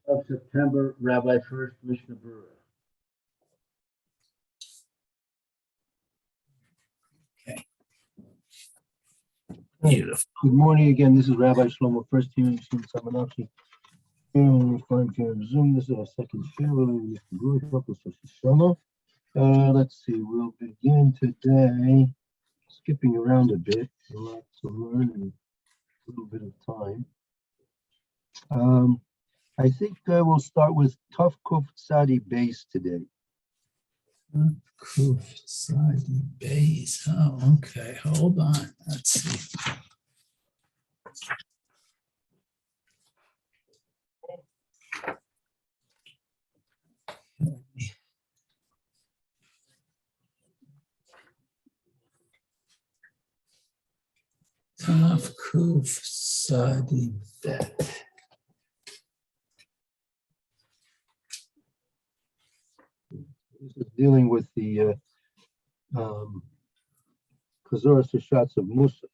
of September, Rabbi Furst, Mishna Berura. Beautiful. Good morning again. This is Rabbi Shlomo, first team in Samanakshi. We're flying here on Zoom. This is our second show. Let's see. We'll begin today, skipping around a bit, a lot to learn and a little bit of time. I think we'll start with Tuf Kuf Tzadi base today. Kuf Tzadi base. Oh, okay. Hold on. Let's see. Taf Kuf Tzadi bet. This is dealing with the Chazoras Hashatz of Musa.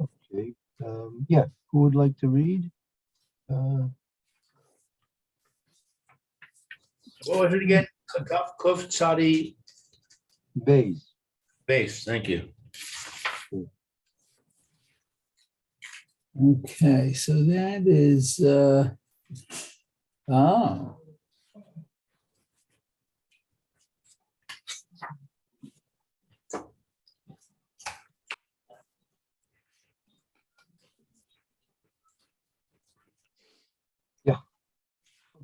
Okay. Yeah, who would like to read? What was it again? Kuf Tzadi Bays. base. Thank you. Okay, so that is oh.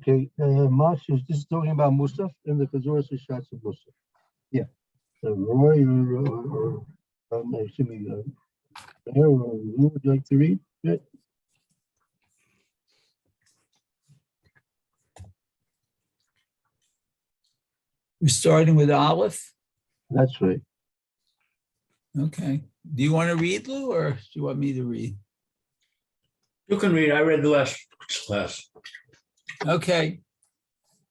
Okay, Mash is this is talking about Musaf and the Chazoras Hashatz of Musaf. Yeah. Roy or excuse me, who would like to read? Yeah. We're starting with Aleph. That's right. Okay. Do you want to read, Lou, or do you want me to read? You can read. I read the last class. Okay.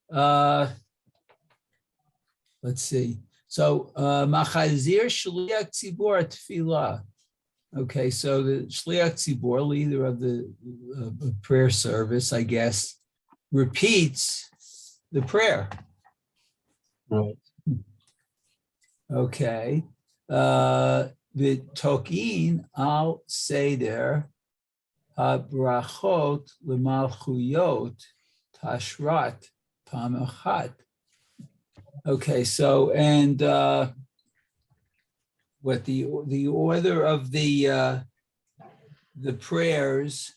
Let's see. So, Machazir Shliach Tzibor Tefillah. Okay, so the Shliach Tzibor, leader of the prayer service, I guess, repeats the prayer. Right. Okay. The Tokin al Seder Brachot L'Malchuyot Tashrat Pamachat. Okay, so and what the order of the prayers,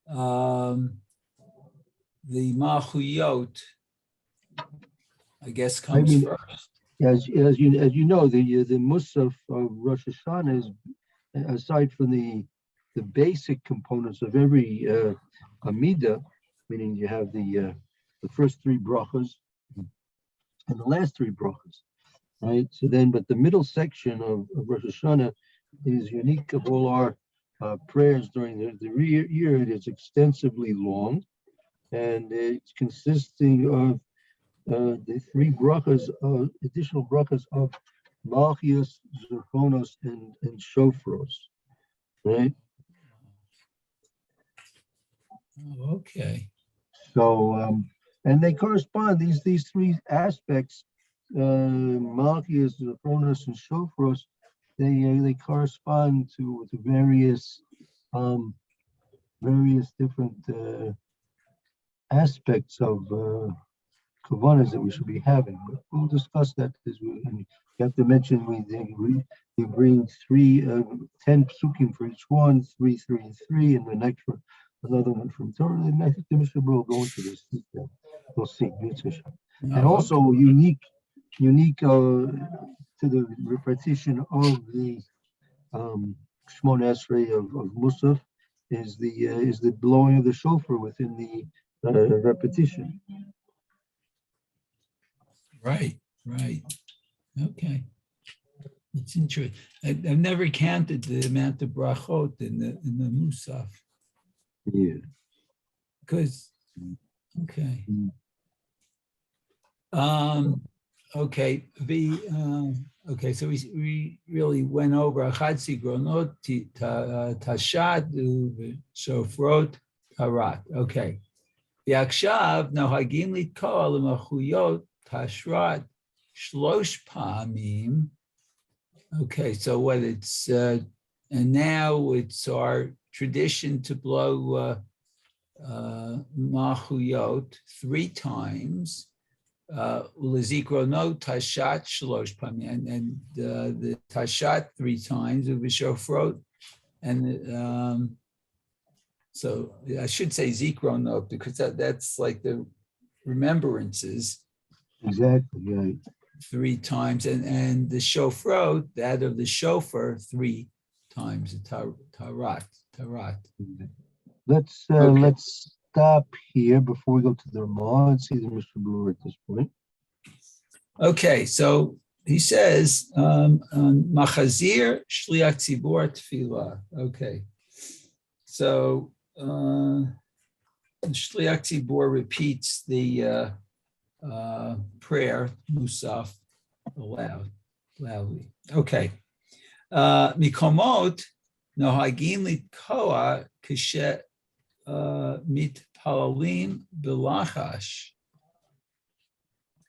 the Malchuyot, I guess, comes first. As you know, the Musaf of Rosh Hashana is, aside from the basic components of every Amida, meaning you have the first three brachas and the last three brachas, right? So then, but the middle section of Rosh Hashanah is unique of all our prayers during the year. It is extensively long, and it's consisting of the three brachas, additional brachas of Malchias, Zerchonos, and Shofros, right? Oh, okay. So, and they correspond, these three aspects, Malchias, Zerchonos, and Shofros, they correspond to various different aspects of kavanas that we should be having. But we'll discuss that as we have to mention we bring 10 psukim for each one, 3, 3, and 3, and the next one, another one from Torah. And I think the Mishna will go into this detail. We'll see. And also unique to the repetition of the Shmona Esrei of Musaf is the blowing of the shofar within the repetition. Right. Okay. It's interesting. I've never counted the amount of brachot in the Musaf. Yeah. Because, okay. Okay, okay, so we really went over Achad Sigronot, Tashad, Shofrot, Tarat. Okay. Yakshav, Nohagim Litkoa, Lemachuyot, Tashrat, Shlosh Pamim. Okay, so what it's, and now it's our tradition to blow Mahuyot 3 times. Ulezikronot Tashat Shlosh Pamim, and the Tashat 3 times, Uvishofrot, and so I should say Zikronot because that's like the remembrances. Exactly, right. 3 times, and the shofrot, that of the shofar, 3 times. Tarat. Let's Okay. let's stop here before we go to the Ramah and see the Mr. Brewer at this point. Okay, so he says, Machazir Shliach Tzibor Tefillah. Okay, so Shliach Tzibor repeats the prayer, Musaf, loudly. Okay. Mikomot nohagin litkoa kashe mitpalalim belachash.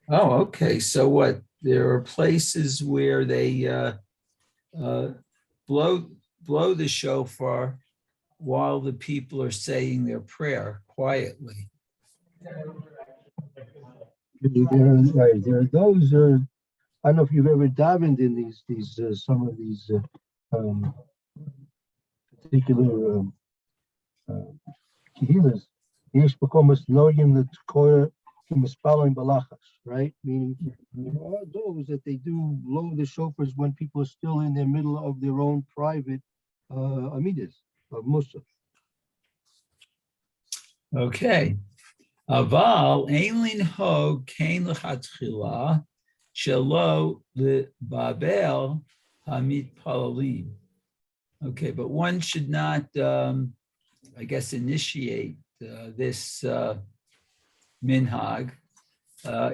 Oh, okay. So what? There are places where they blow the shofar while the people are saying their prayer quietly. There are those. I don't know if you've ever davened in these some of these particular kehilas. Yesh bekomas noyim the tkora kimispalim balachas, right? Meaning there are those that they do blow the shofars when people are still in the middle of their own private amidas of Musaf. Okay. Aval ein linhog kain lechatchila shelo lebabel hamit palalim. Okay, but one should not, I guess, initiate this minhag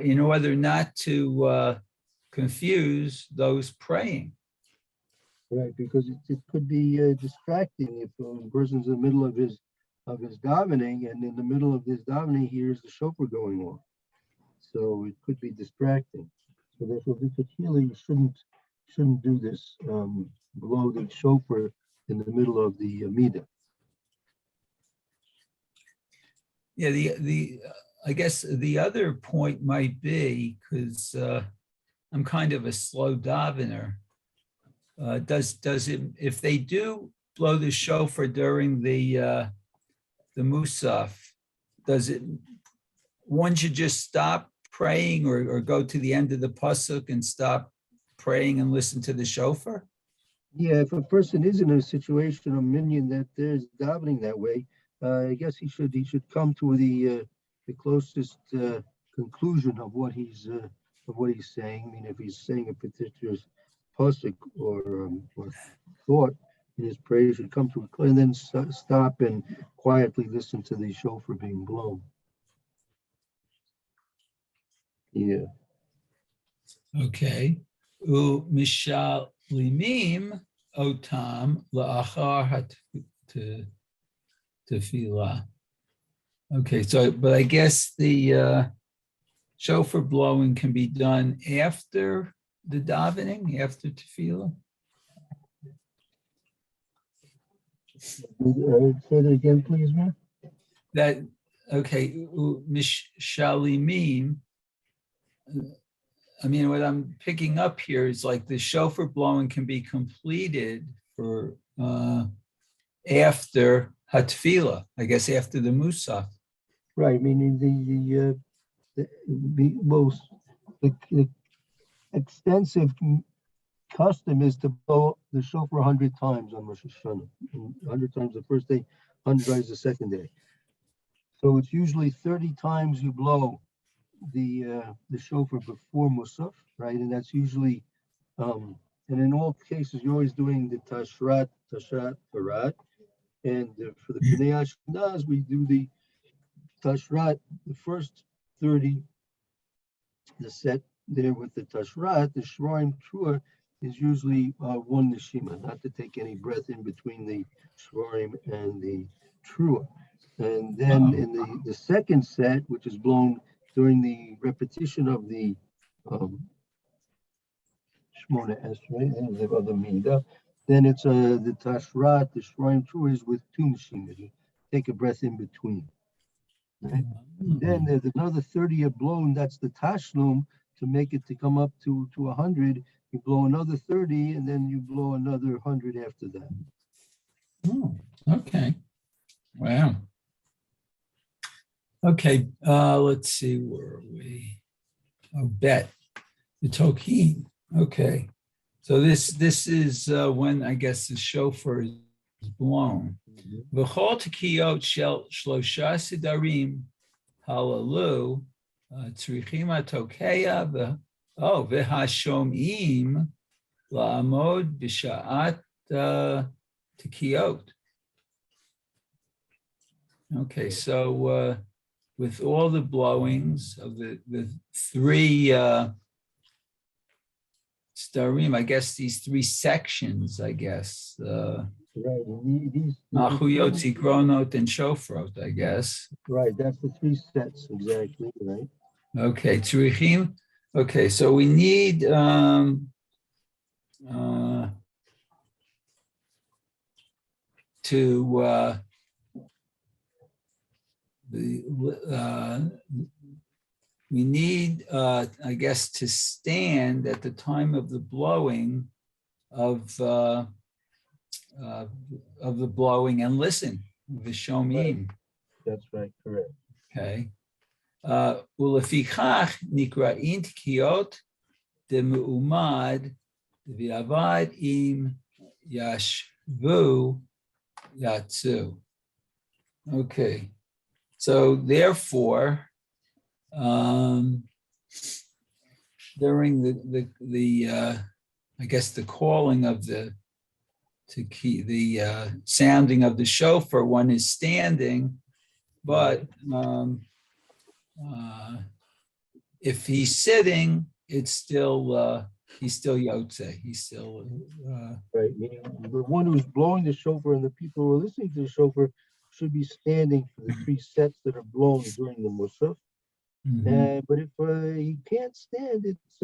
in order not to confuse those praying. Right, because it could be distracting if a person's in the middle of his davening, and in the middle of his davening, he hears the shofar going on. So it could be distracting. So therefore, particularly, you shouldn't do this. Blow the shofar in the middle of the Amida. Yeah, the I guess the other point might be, because I'm kind of a slow davener. Does it, if they do blow the shofar during the musaf, does it, one should just stop praying or go to the end of the pasuk and stop praying and listen to the shofar? Yeah, if a person is in a situation, a minion that there's davening that way, I guess he should come to the closest conclusion of what he's saying. I mean, if he's saying a particular pasuk or thought in his prayer, he should come to a and then stop and quietly listen to the shofar being blown. Yeah. Okay. Mishalimim otam la'achar tefillah. Okay, so but I guess the shofar blowing can be done after the davening, after tefillah. Say that again, please, man. That okay? Mishalimim. I mean, what I'm picking up here is like the shofar blowing can be completed for after hatfila, I guess after the musaf. Right, meaning the extensive custom is to blow the shofar 100 times on Rosh Hashana. 100 times the first day, 100 times the second day. So it's usually 30 times you blow the shofar before Musaf, right? And that's usually, and in all cases, you're always doing the Tashrat, Tarat. And for the Bnei Ashkenaz, we do the Tashrat, the first 30 the set there with the Tashrat, the Shroim Trua is usually one Neshima, not to take any breath in between the Shroim and the Trua. And then in the second set, which is blown during the repetition of the Shmona Esrei, the other Mida, then it's the Tashrat, the Shroim Trua is with two Neshimas. You take a breath in between. Right? Then there's another 30 blown, that's the Tashlum, to make it to come up to 100. You blow another 30, and then you blow another 100 after that. Oh, okay. Wow. Okay, let's see, where are we? Oh, bet. The Tokin. Okay. So this is when I guess the shofar is blown. V'chol tekiyot shel shlosha sidarim halalu tzrichim hatokeya v'hashomim la'amod b'sha'at tekiyot. Okay, so with all the blowings of the three starim, I guess these three sections, I guess. Right. Machuyot, Zikronot, and Shofrot, I guess. Right, that's the three sets, exactly, right? Okay, Tzurichim. Okay, so we need we need, I guess, to stand at the time of the blowing of the blowing and listen, the shomim. That's right, correct. Okay. Ulefichach nikra'in tikiyot demu'umad v'avad im yashvu yatsu. Okay. So therefore, during the I guess the calling of the sounding of the shofar, one is standing, but if he's sitting, it's still he's still yotze. He's still right. Meaning the one who's blowing the shofar and the people who are listening to the shofar should be standing for the three sets that are blown during the musaf. Mhm. But if you can't stand, it's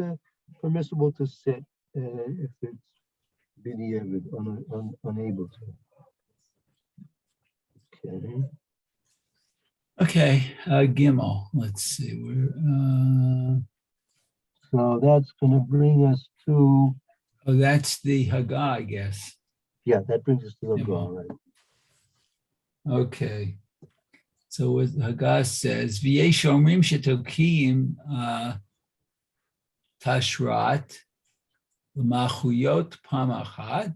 permissible to sit if it's b'diavad, unable to. Okay. Okay, Gimel. Let's see where. So that's going to bring us to. Oh, that's the Haggah, I guess. Yeah, that brings us to the Gimel. Haggah, right? Okay. So what Haggah says, V'yesh omrim shetokim tashrat l'machuyot pamachat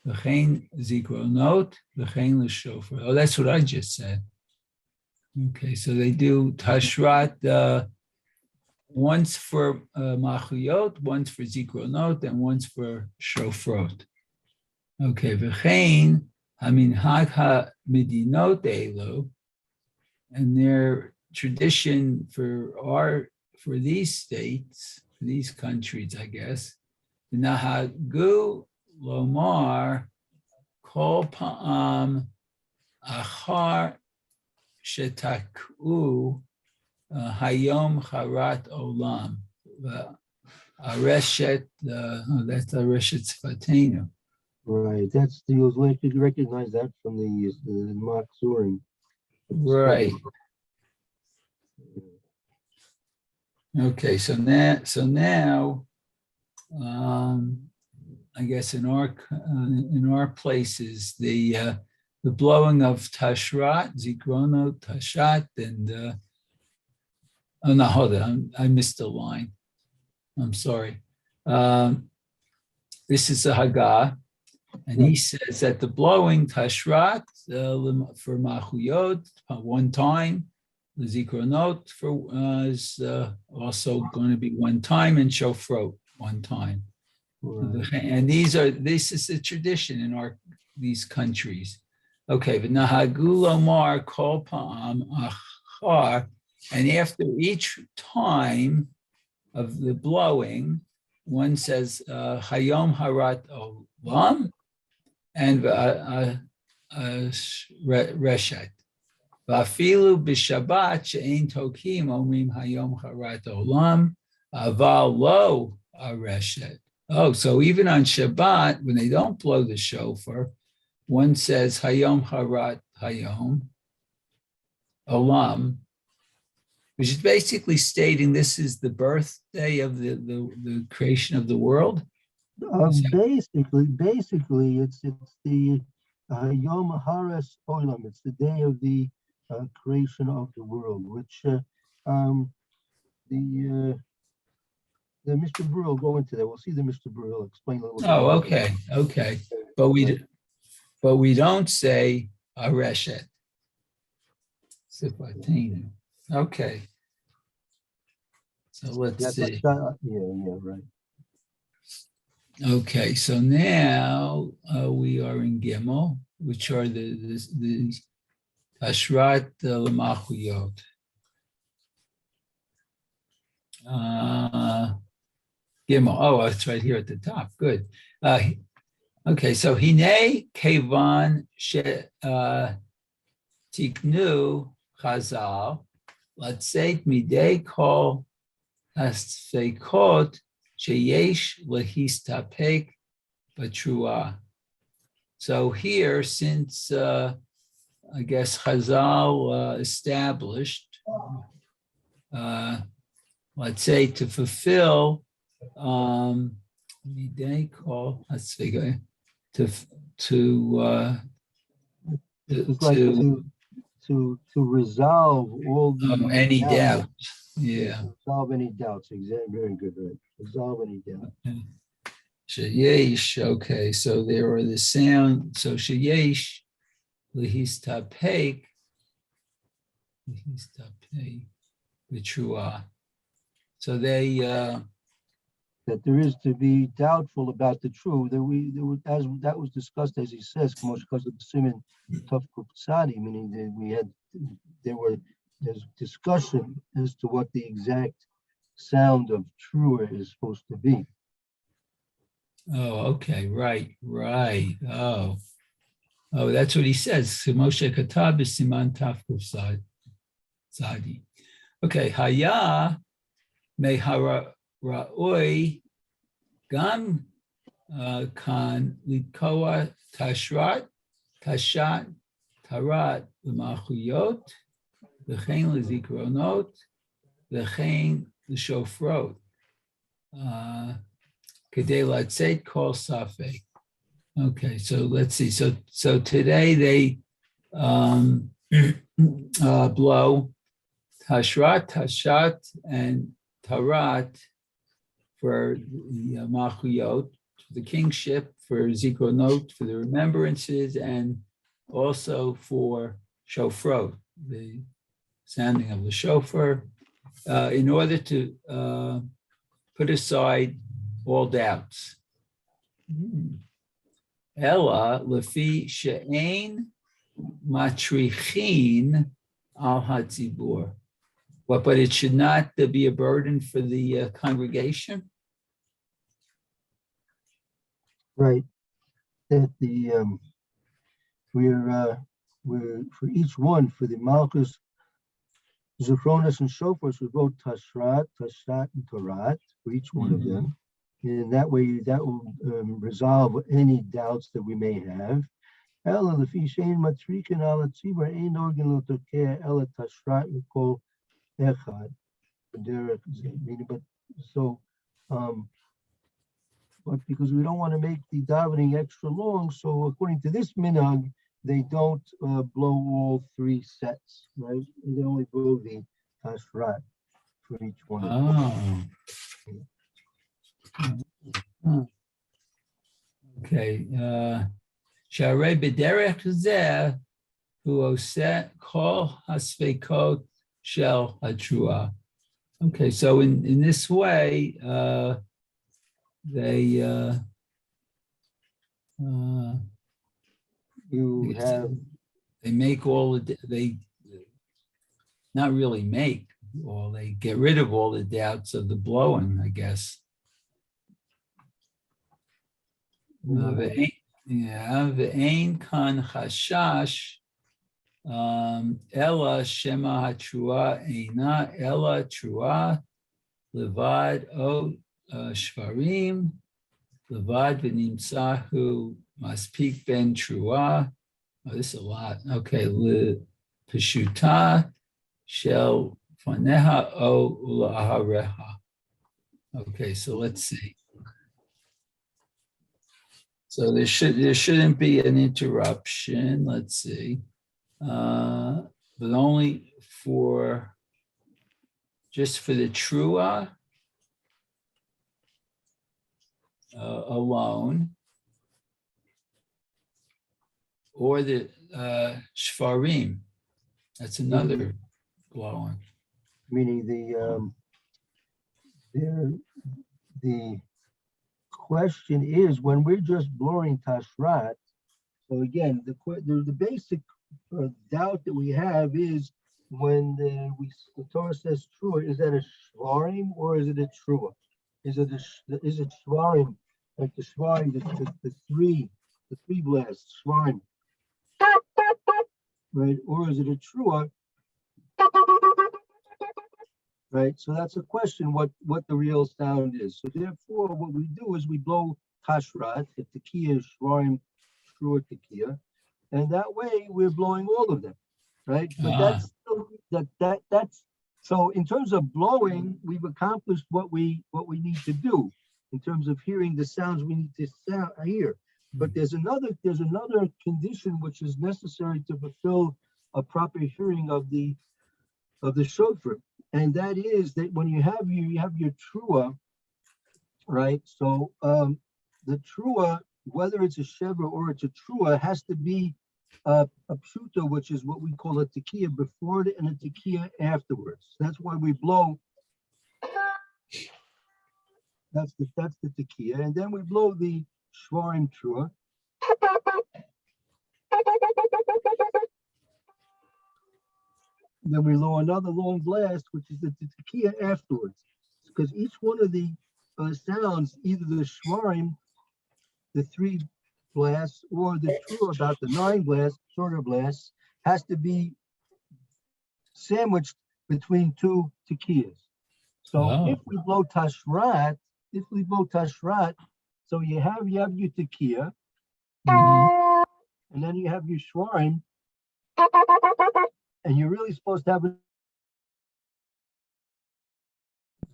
v'chein zikronot v'chein l'shofar. Oh, that's what I just said. Okay, so they do tashrat once for machuyot, once for zikronot, and once for shofrot. Okay, v'chein haminhag ha-medinot elu, and their tradition for these states, for these countries, I guess, nahagu lomar kol pa'am achar shetaku hayom charat olam areshet. That's areshet sfatenu. Right. That's you'll recognize that from the Machzurim. Right. Okay. So now, I guess in our places, the blowing of tashrat, zikrono, tashat, and oh no, hold on, I missed a line. I'm sorry. This is a Haggah, and he says that the blowing tashrat for machuyot one time, the zikronot is also going to be one time, and shofrot one time. Right. And this is a tradition in these countries. Okay, v'nahagu lomar kol pa'am achar, and after each time of the blowing, one says Hayom Harat Olam and Reshet. Vafilu b'Shabbat she'ein tokim omrim Hayom Harat Olam aval lo Reshet. Oh, so even on Shabbat, when they don't blow the shofar, one says Hayom Harat Hayom Olam, which is basically stating this is the birthday of the creation of the world. Basically, it's the Yom Haras Olam. It's the day of the creation of the world, which the Mr. Brewer will go into that. We'll see the Mr. Brewer will explain a little bit. Oh, okay. But we don't say Areshet. Sifatina. Okay. So let's see. Yeah, right. Okay, so now we are in Gimel, which are the Ashrat Lamachuyot. Gimel. Oh, it's right here at the top. Good. Okay, so Hine Kevan She Tiknu Chazal. Let's say Midei Kol Hasfekot Sheyesh Lehistapek Batrua. So here, since I guess Chazal established, let's say to fulfill midei kol hasfekot, to resolve all the any doubts. doubt. Yeah. Resolve any doubts. Exactly. Very good. Right. Resolve any doubts. Sheyesh. Okay, so there are the sound. So sheyesh lehistapek b'trua. So they that there is to be doubtful about the truth. As that was discussed, as he says, because of the Simon Tov Kupsadi, meaning that there's discussion as to what the exact sound of true is supposed to be. Oh, okay, right. Oh, that's what he says. Moshe Katab is Siman Tafkuf Sadi. Okay, Haya Mehara Ra'oi Gam Kan Likoa Tashat Tarat L'Machuyot V'chein L'Zikronot V'chein L'Shofrot Kedei Latzeit Kol Safek. Okay, so let's see. So today they blow Tashrat, Tashat, and Tarat for the Machuyot, the kingship, for Zikronot, for the remembrances, and also for Shofrot, the sounding of the shofar, in order to put aside all doubts. Ella lefi she'ein matrichin al hatzibur. But it should not be a burden for the congregation. Right. That we're for each one, for the Malchus, Zuchronis, and Shofars, we wrote Tashat, and Tarat for each one of them. And that way, that will resolve any doubts that we may have. But because we don't want to make the davening extra long, so according to this minhag, they don't blow all three sets, right? They only blow the tashrat for each one of them. Okay. Sharei b'derech zeh hu oseh kol hasfekot shel hatrua. Okay, so in this way, they make all the, they not really make, or they get rid of all the doubts of the blowing, I guess. Ve'ein kan chashash ella shema hatrua eina ella trua levad o shvarim levad v'nimtzahu maspik ben trua. Oh, this is a lot. Okay, le peshuta shel faneha o ula'ahareha. Okay, so let's see. So there shouldn't be an interruption. Let's see, but only just for the trua alone, or the shvarim. That's another blowing. Meaning the question is when we're just blowing tashrat. So again, the basic doubt that we have is when the Torah says trua, is that a shvarim or is it a trua? Is it shvarim, like the shvarim, the three blasts, shvarim, right? Or is it a trua? Right, so that's a question. What the real sound is. So therefore, what we do is we blow tashrat, the tekiah, shvarim, trua tekiah, and that way we're blowing all of them, right? But that's so. In terms of blowing, we've accomplished what we need to do in terms of hearing the sounds we need to hear. But there's another condition which is necessary to fulfill a proper hearing of the shofar. And that is that when you have your trua, right? So the trua, whether it's a sheva or it's a trua, has to be a pshuta, which is what we call a tekiah before it and a tekiah afterwards. That's why we blow. That's the tekiah, and then we blow the shvarim trua. Then we blow another long blast, which is the tekiah afterwards, because each one of the sounds, either the shvarim, the 3 blasts, or the true about the 9 blasts, shorter blasts, has to be sandwiched between 2 tekiahs. So if we blow tashrat, so you have your tekiah, and then you have your shvarim, and you're really supposed to have it.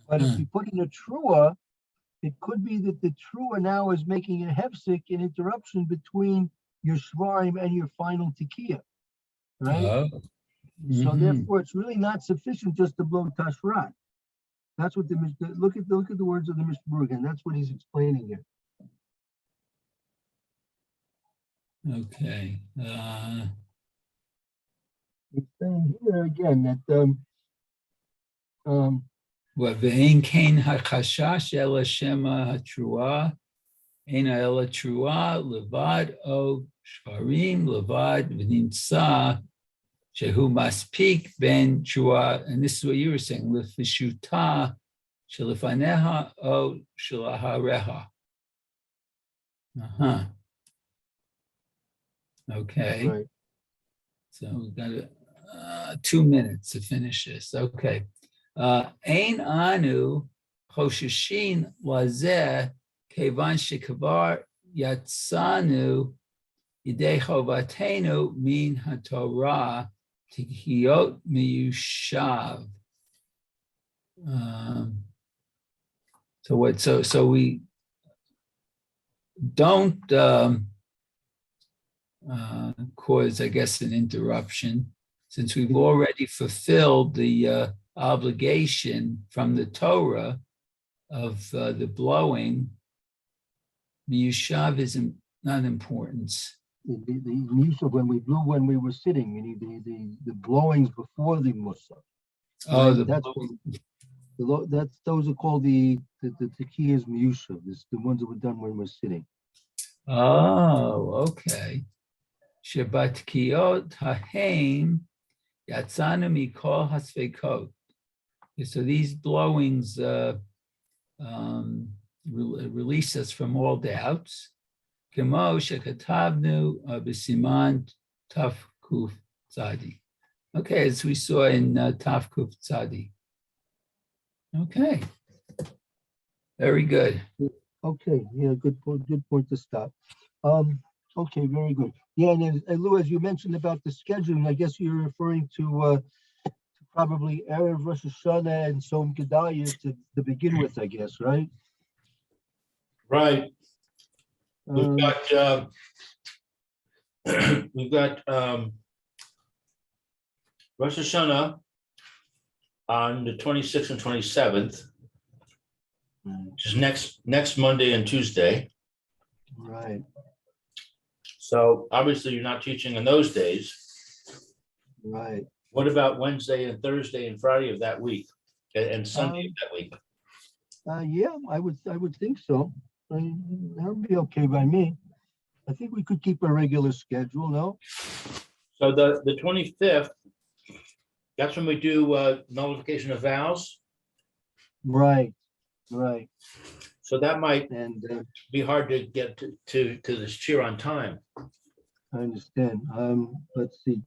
But if you put in a trua, it could be that the trua now is making a hefsek, an interruption between your shvarim and your final tekiah, right? So therefore, it's really not sufficient just to blow tashrat. That's what look at the words of the Mishna again. That's what he's explaining here. Okay. He's saying here again that Ve'ein kain hachashash ela shema hatrua, eina ela trua levad o shvarim levad v'nimtza shehu maspik ben trua. And this is what you were saying, lefishuta shelefaneha o shelahareha. Okay. right. So we've got 2 minutes to finish this. Okay. Ein anu choshishin lazeh kevan shekavar yatsanu yidei chovatenu min haTorah tikiyot miyushav. So we don't cause, I guess, an interruption, since we've already fulfilled the obligation from the Torah of the blowing. Miyushav is not importance. The Musa, when we were sitting, meaning the blowings before the Musa. Oh, right? Those are called the tekiyahs Musa. The ones that were done when we're sitting. Oh, okay. Shabbat kiyot hahem yatzanu mikol hasvekot. Okay, so these blowings release us from all doubts. Kemo shekatavnu b'siman taf kuf tzadi. Okay, as we saw in taf kuf tzadi. Okay, very good. Okay, yeah, good point to stop. Okay, very good. Yeah, and Lou, as you mentioned about the scheduling, I guess you're referring to probably Erev Rosh Hashanah and Som Gedalia to begin with, I guess, right? Right. We've Um, got we've got Rosh Hashanah on the 26th and 27th, which is next Monday and Tuesday. Right, So obviously you're not teaching on those days. right. What about Wednesday and Thursday and Friday of that week and Sunday of that week? Yeah, I would think so. That would be okay by me. I think we could keep a regular schedule, no? So the 25th, that's when we do nullification of vows. Right, right. So that might And be hard to get to this cheer on time. I understand. Let's see.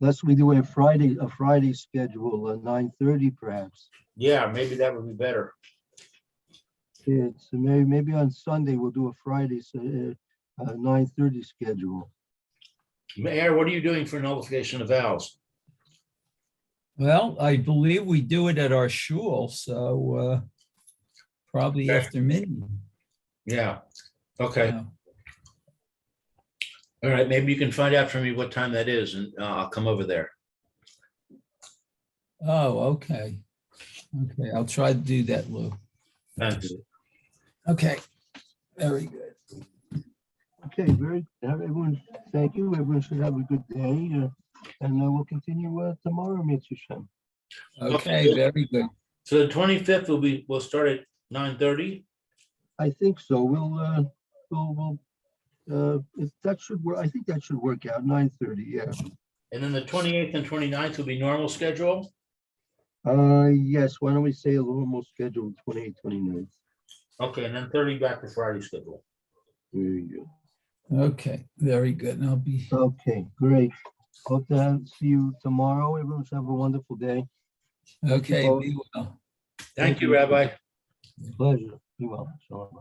Unless we do a Friday schedule, 9:30 perhaps. Yeah, maybe that would be better. It's maybe on Sunday we'll do a Friday 9:30 schedule. Mayor, what are you doing for nullification of vows? Well, I believe we do it at our shul, so probably Okay. after midnight. Yeah. Okay. Yeah. All right. Maybe you can find out for me what time that is, and I'll come over there. Oh, okay. Okay, I'll try to do that, Lou. Thanks. Okay, very good. Okay, everyone, thank you. Everyone should have a good day. And we'll continue tomorrow, Mitzvah. Okay, very good. So the 25th we'll start at 9:30. I think so. If that should work, I think that should work out, 9:30, yeah. And then the 28th and 29th will be normal schedule. Yes, why don't we say a normal schedule, 28, 29. Okay, and then 30 back to Friday schedule. There you Okay, very good. And I'll be, go. Okay, great. Hope to see you tomorrow. Everyone should have a wonderful day. okay, both. be well. Thank you, Rabbi. Pleasure. Be well. Shalom.